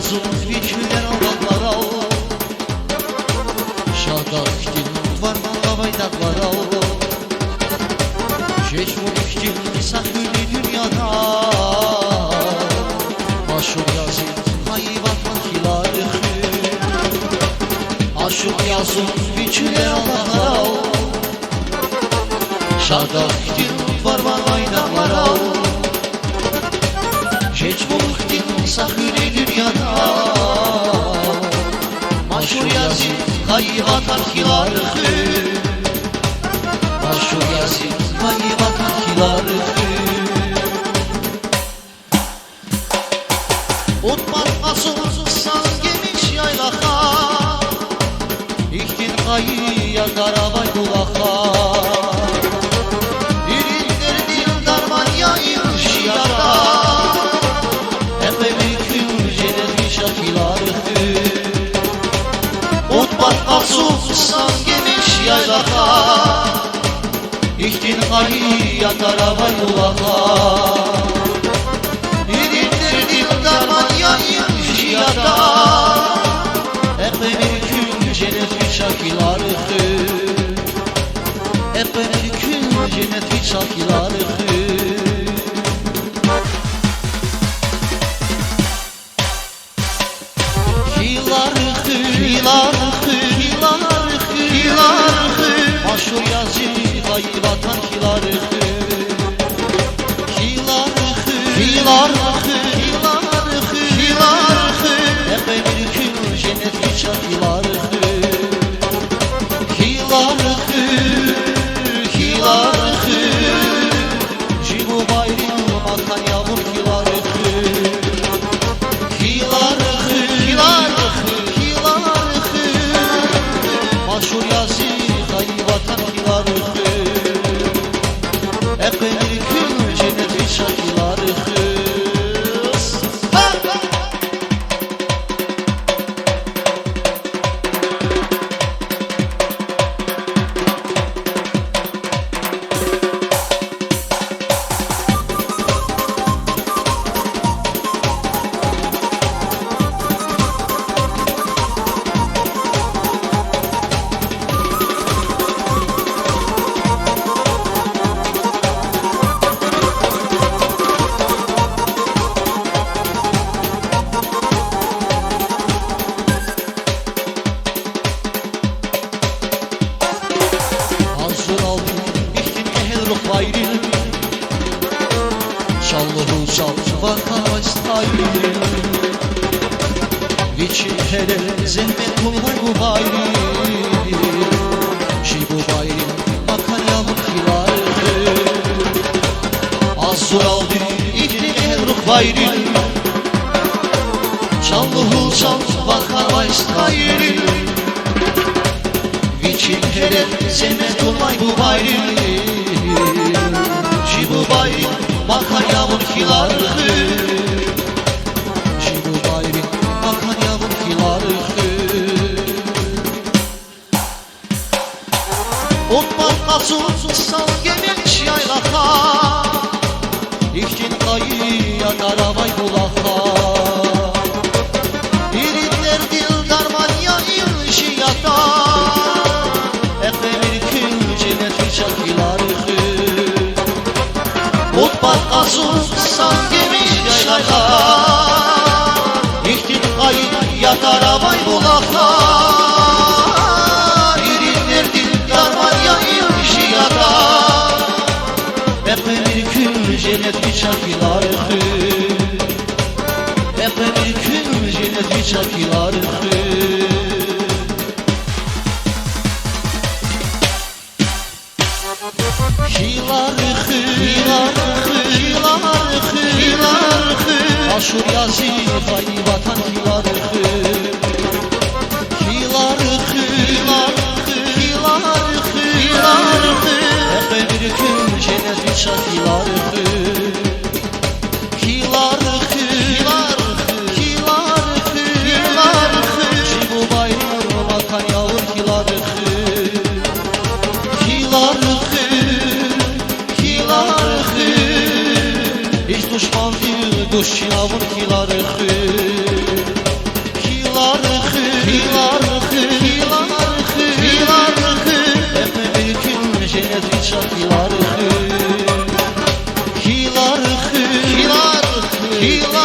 yazın fikirler olanlara Şadak din varman kavaydatlara Geç bu fikir sakülü dünyada Aşık yazın hayvan makiları Aşık yazın fikirler olanlara Şadak din varman kavaydatlara Geç bu fikir sakülü dünyada Maşur yazın hayvan makiları Maşur yazın hayvan makiları Utman asılsızsan gemiş yaylaka İhtin kayıya karabay kulaka Dirildir dil darman yayın şiyaka Epe mülkün cennet şakiları Utman asılsızsan gemiş yaylaka İhtin kayıya karabay kulaka Dirildir dil darman yayın şiyaka Epe mülkün cennet şakiları Epe mülkün cennet şakiları Maşur yazı hayvatan hiları Epe mülkün cennet şakiları Jibu bayrim akan yavur hiları Maşur yazı hayvatan hiları Epe mülkün cennet şakiları Şallıhu şal vakavaş tayri Viçi hele zehmet kullar bu bayri Şibu bayri bakan yavur hiları Azur aldı ihli ehruk bayri Şallıhu şal vakavaş tayri Viçi hele zehmet kullar bu bayri Şibu bayri bakan yavur hiları Şibu bayri bakan yavur hiları Utman asılsızsan gemiş yaylaka İhtin kayıya karabay kulaka Diritler dil darman yayın şiyata Epe mülkün cennet şakiları Utman asılsızsan gemiş yaylaka İhtin kayıya karabay kulaka Diritler dil darman yayın şiyata Epe mülkün cennet şakiları Epe mülkün cennet şakiları Aşur yazı hayvatan hiları Epe mülkün cennet şakiları Jibu bayram bakan yavur hiları Hiç düşman değil duş yavur hiları Hiladır